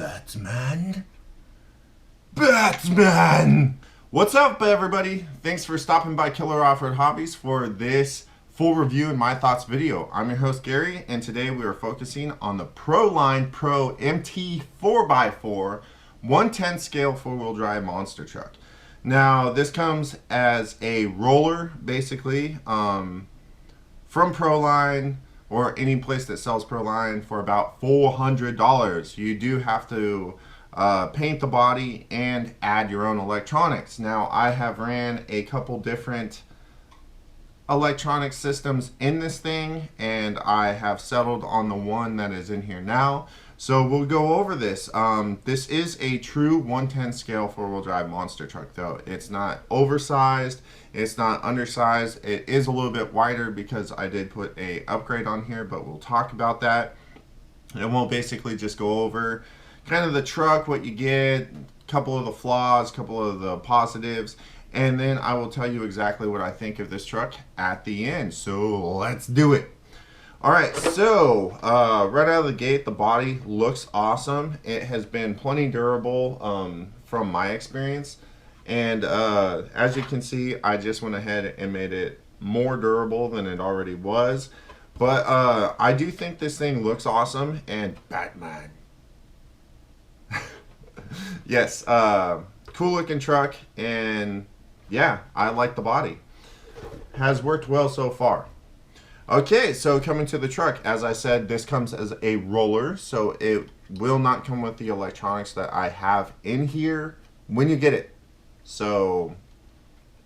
Batman? Batman! What's up, everybody? Thanks for stopping by Killer Off-Road Hobbies for this full review and my thoughts video. I'm your host, Gary, and today we are focusing on the ProLine Pro MT 4x4 110 scale four-wheel drive monster truck. Now, this comes as a roller, basically, from ProLine or any place that sells ProLine for about $400. You do have to paint the body and add your own electronics. Now, I have ran a couple different electronic systems in this thing, and I have settled on the one that is in here now. So we'll go over this. This is a true 110 scale four-wheel drive monster truck, though. It's not oversized, it's not undersized. It is a little bit wider because I did put a upgrade on here, but we'll talk about that. And we'll basically just go over kind of the truck, what you get, a couple of the flaws, a couple of the positives, and then I will tell you exactly what I think of this truck at the end. So let's do it. Alright, so right out of the gate, the body looks awesome. It has been plenty durable from my experience. And as you can see, I just went ahead and made it more durable than it already was. But I do think this thing looks awesome. And Batman. Yes, cool looking truck. And yeah, I like the body. Has worked well so far. Okay, so coming to the truck, as I said, this comes as a roller, so it will not come with the electronics that I have in here when you get it. So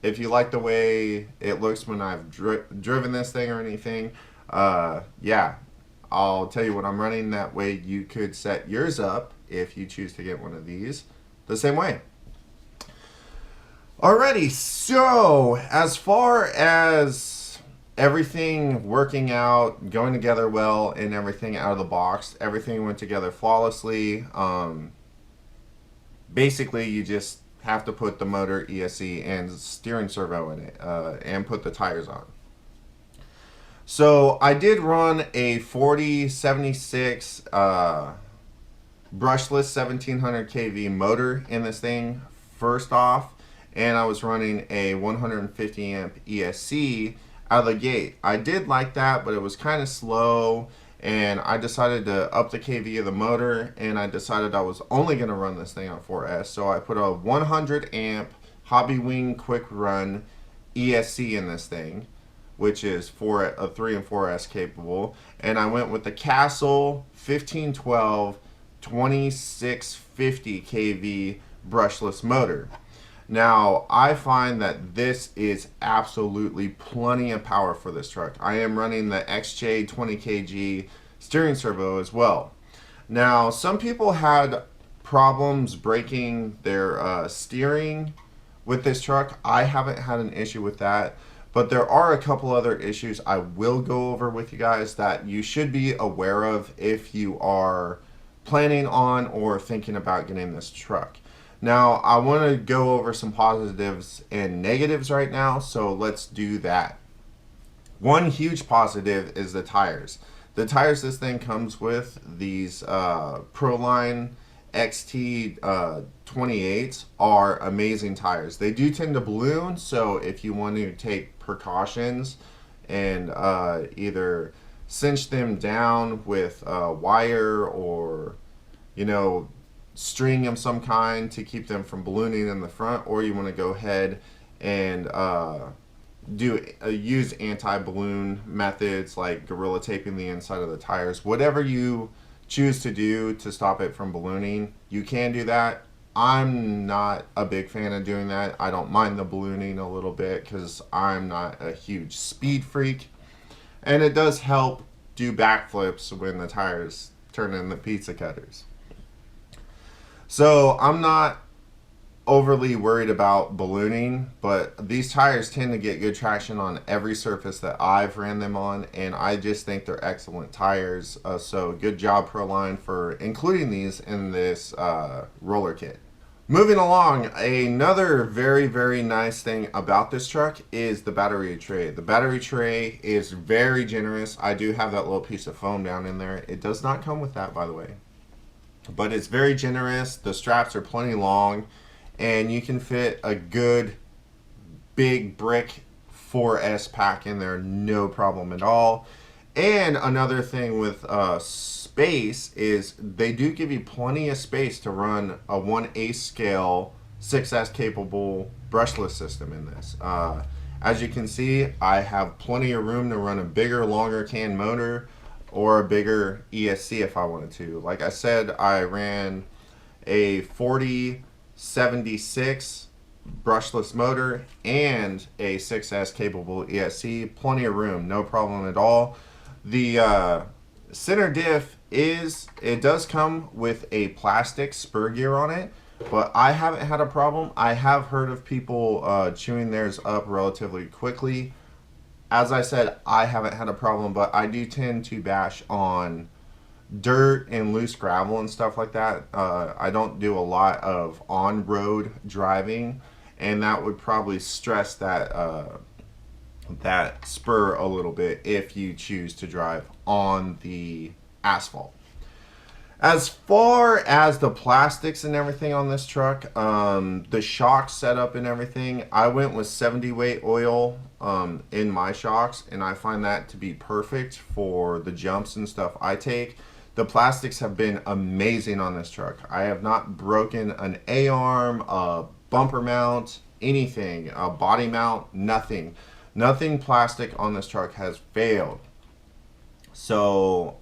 if you like the way it looks when I've driven this thing or anything, yeah, I'll tell you what I'm running. That way you could set yours up if you choose to get one of these the same way. Alrighty, so as far as everything working out, going together well, and everything out of the box, everything went together flawlessly. Basically, you just have to put the motor, ESC, and steering servo in it, and put the tires on. So I did run a 4076 brushless 1700 kV motor in this thing first off, and I was running a 150 amp ESC out of the gate. I did like that, but it was kind of slow, and I decided to up the kV of the motor, and I decided I was only going to run this thing on 4S, so I put a 100 amp Hobby Wing quick run ESC in this thing, which is a 3 and 4S capable, and I went with the Castle 1512 2650 kV brushless motor. Now, I find that this is absolutely plenty of power for this truck. I am running the XJ 20kg steering servo as well. Now, some people had problems breaking their steering with this truck. I haven't had an issue with that, but there are a couple other issues I will go over with you guys that you should be aware of if you are planning on or thinking about getting this truck. Now, I want to go over some positives and negatives right now, so let's do that. One huge positive is the tires. The tires this thing comes with, these ProLine XT 28s, are amazing tires. They do tend to balloon, so if you want to take precautions and either cinch them down with wire or, you know, string of some kind to keep them from ballooning in the front, or you want to go ahead and use anti-balloon methods like gorilla taping the inside of the tires. Whatever you choose to do to stop it from ballooning, you can do that. I'm not a big fan of doing that. I don't mind the ballooning a little bit because I'm not a huge speed freak, and it does help do backflips when the tires turn into pizza cutters. So I'm not overly worried about ballooning, but these tires tend to get good traction on every surface that I've ran them on, and I just think they're excellent tires. So good job, ProLine, for including these in this roller kit. Moving along, another very, very nice thing about this truck is the battery tray. The battery tray is very generous. I do have that little piece of foam down in there. It does not come with that, by the way. but it's very generous. The straps are plenty long, and you can fit a good big brick 4S pack in there, no problem at all. And another thing with space is they do give you plenty of space to run a 1/8 scale 6S capable brushless system in this. As you can see, I have plenty of room to run a bigger, longer can motor or a bigger ESC if I wanted to. Like I said, I ran a 4076 brushless motor and a 6S capable ESC. Plenty of room, no problem at all. The center diff it does come with a plastic spur gear on it, but I haven't had a problem. I have heard of people chewing theirs up relatively quickly. As I said, I haven't had a problem, but I do tend to bash on dirt and loose gravel and stuff like that. I don't do a lot of on-road driving, and that would probably stress that spur a little bit if you choose to drive on the asphalt. As far as the plastics and everything on this truck, the shock setup and everything, I went with 70 weight oil in my shocks, and I find that to be perfect for the jumps and stuff I take. The plastics have been amazing on this truck. I have not broken an A-arm, a bumper mount, anything, a body mount, nothing. Nothing plastic on this truck has failed. So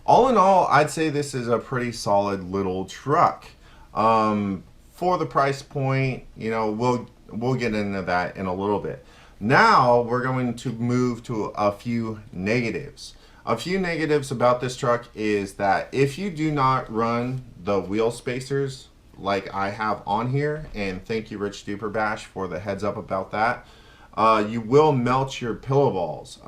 all in all, I'd say this is a pretty solid little truck. For the price point, you know, we'll get into that in a little bit. Now we're going to move to a few negatives. A few negatives about this truck is that if you do not run the wheel spacers like I have on here, and thank you Rich Duperbash for the heads up about that, you will melt your pillow balls.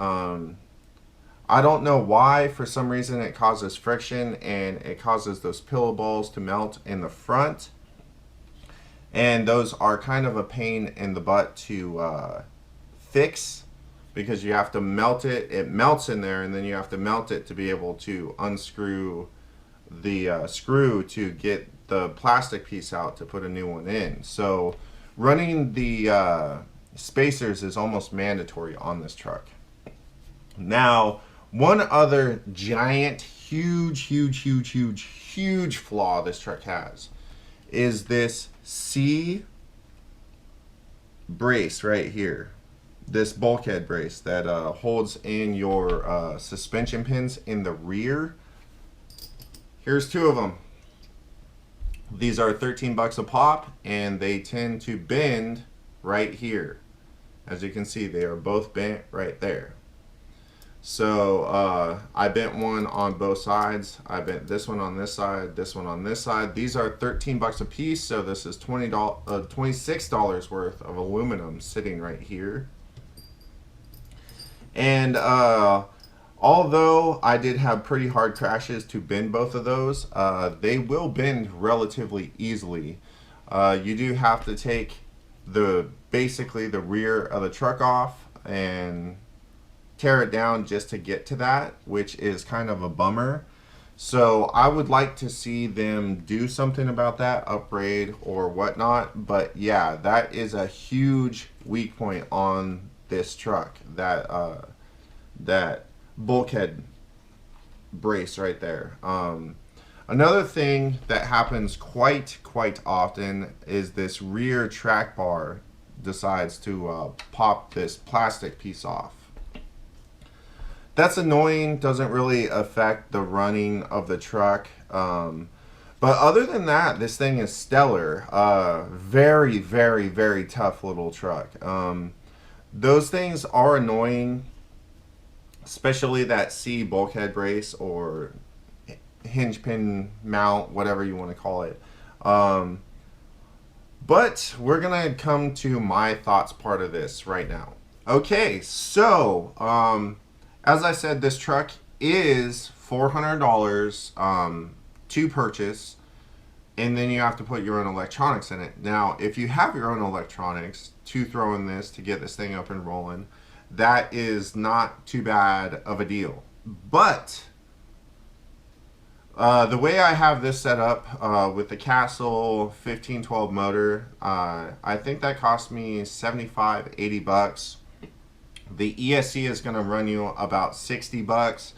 I don't know why. For some reason it causes friction and it causes those pillow balls to melt in the front, and those are kind of a pain in the butt to fix, because you have to melt it melts in there, and then you have to melt it to be able to unscrew the screw to get the plastic piece out to put a new one in. So running the spacers is almost mandatory on this truck. Now, one other giant, huge flaw this truck has is this C brace right here. This bulkhead brace that holds in your suspension pins in the rear. Here's two of them. These are 13 bucks a pop, and they tend to bend right here. As you can see, they are both bent right there. So I bent one on both sides. I bent this one on this side, this one on this side. These are 13 bucks a piece, so this is $26 worth of aluminum sitting right here. And although I did have pretty hard crashes to bend both of those, they will bend relatively easily. You do have to take basically the rear of the truck off and tear it down just to get to that, which is kind of a bummer. So I would like to see them do something about that, upgrade or whatnot. But yeah, that is a huge weak point on this truck, that bulkhead brace right there. Another thing that happens quite often is this rear track bar decides to pop this plastic piece off. That's annoying, doesn't really affect the running of the truck. But other than that, this thing is stellar. Very tough little truck. Those things are annoying, especially that C bulkhead brace or hinge pin mount, whatever you want to call it. But we're gonna come to my thoughts part of this right now. Okay, so as I said, this truck is $400 to purchase, and then you have to put your own electronics in it. Now, if you have your own electronics to throw in this to get this thing up and rolling, that is not too bad of a deal. But The way I have this set up with the Castle 1512 motor, I think that cost me 75, 80 bucks. The ESC is going to run you about 60 bucks.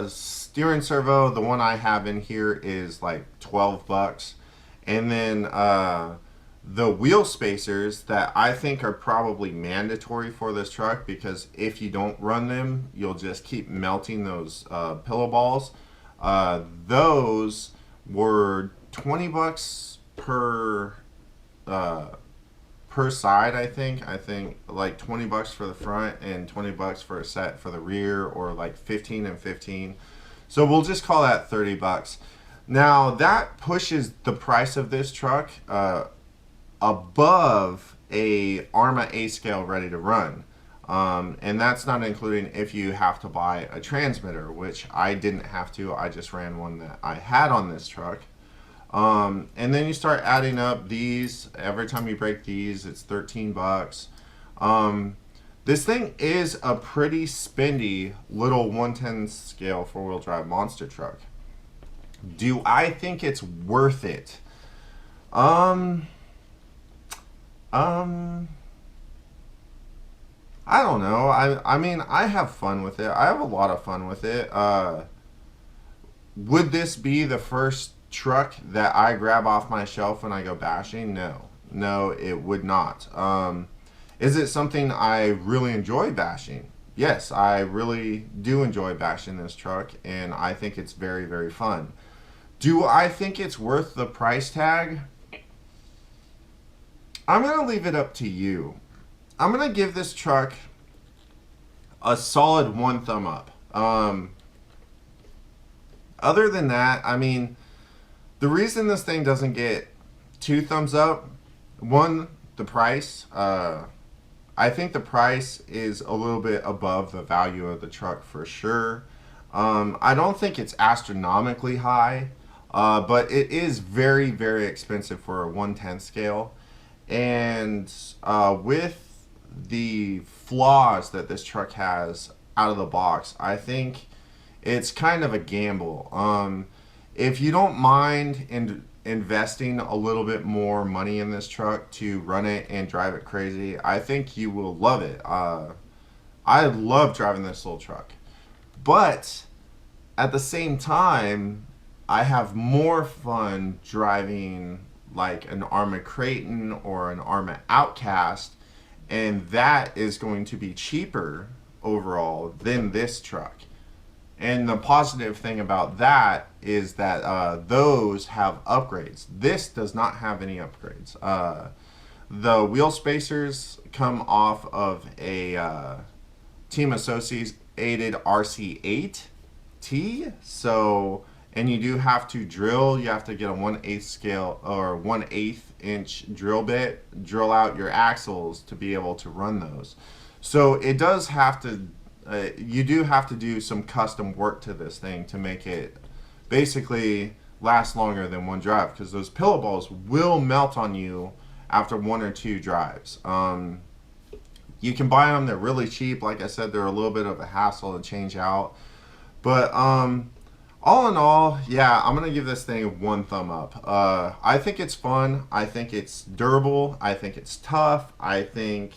Steering servo, the one I have in here is like 12 bucks. And then the wheel spacers that I think are probably mandatory for this truck, because if you don't run them, you'll just keep melting those pillow balls. Those were 20 bucks per side. I think like 20 bucks for the front and 20 bucks for a set for the rear, or like 15 and 15. So we'll just call that 30 bucks. Now that pushes the price of this truck above a Arma A scale ready to run. And that's not including if you have to buy a transmitter, which I didn't have to. I just ran one that I had on this truck. And then you start adding up these. Every time you break these, it's 13 bucks. This thing is a pretty spendy little 110 scale four-wheel drive monster truck. Do I think it's worth it? I don't know. I mean, I have fun with it. I have a lot of fun with it. Would this be the first truck that I grab off my shelf when I go bashing? No, it would not. Is it something I really enjoy bashing? Yes, I really do enjoy bashing this truck, and I think it's very, very fun. Do I think it's worth the price tag? I'm going to leave it up to you. I'm going to give this truck a solid 1 thumb up. Other than that, I mean, the reason this thing doesn't get 2 thumbs up, one, the price. I think the price is a little bit above the value of the truck for sure. I don't think it's astronomically high, but it is very, very expensive for a 1/10 scale. And with the flaws that this truck has out of the box, I think it's kind of a gamble. If you don't mind investing a little bit more money in this truck to run it and drive it crazy, I think you will love it. I love driving this little truck. But at the same time, I have more fun driving like an Arma Creighton or an Arma Outcast, and that is going to be cheaper overall than this truck. And the positive thing about that is that those have upgrades. This does not have any upgrades. The wheel spacers come off of a Team Associated RC8T. So, and you do have to drill. You have to get a 1/8 scale or 1/8 inch drill bit, drill out your axles to be able to run those. So it does have to. You do have to do some custom work to this thing to make it basically last longer than one drive, because those pillow balls will melt on you after 1 or 2 drives. You can buy them, they're really cheap. Like I said, they're a little bit of a hassle to change out. But all in all, yeah, I'm going to give this thing 1 thumb up. I think it's fun. I think it's durable. I think it's tough. I think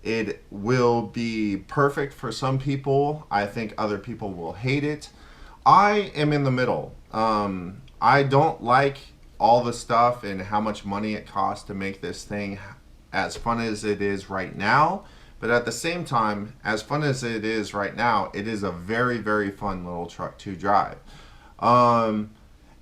it will be perfect for some people. I think other people will hate it. I am in the middle. I don't like all the stuff and how much money it costs to make this thing as fun as it is right now. But at the same time, as fun as it is right now, it is a very, very fun little truck to drive. And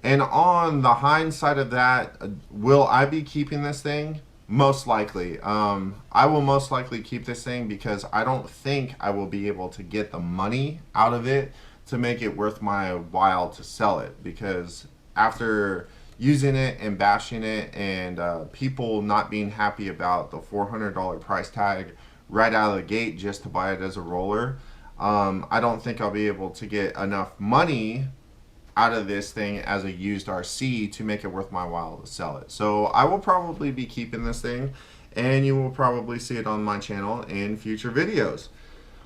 on the hindsight of that, will I be keeping this thing? Most likely. I will most likely keep this thing because I don't think I will be able to get the money out of it to make it worth my while to sell it, because after using it and bashing it and people not being happy about the $400 price tag right out of the gate just to buy it as a roller, I don't think I'll be able to get enough money out of this thing as a used RC to make it worth my while to sell it. So I will probably be keeping this thing, and you will probably see it on my channel in future videos.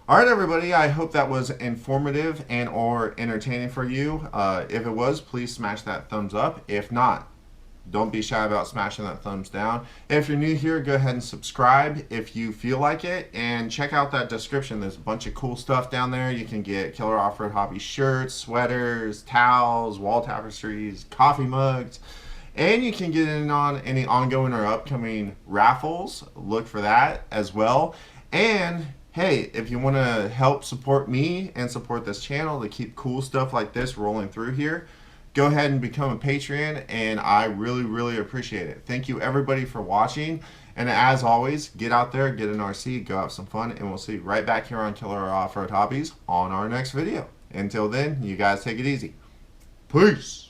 All right, everybody, I hope that was informative and or entertaining for you. If it was, please smash that thumbs up. If not, don't be shy about smashing that thumbs down. If you're new here, go ahead and subscribe if you feel like it, and check out that description. There's a bunch of cool stuff down there. You can get Killer Off-Road Hobby shirts, sweaters, towels, wall tapestries, coffee mugs, and you can get in on any ongoing or upcoming raffles. Look for that as well. And hey, if you want to help support me and support this channel to keep cool stuff like this rolling through here, go ahead and become a Patreon, and I really appreciate it. Thank you everybody for watching, and as always, get out there, get an RC, go have some fun, and we'll see you right back here on Killer Off-Road Hobbies on our next video. Until then, you guys take it easy. Peace!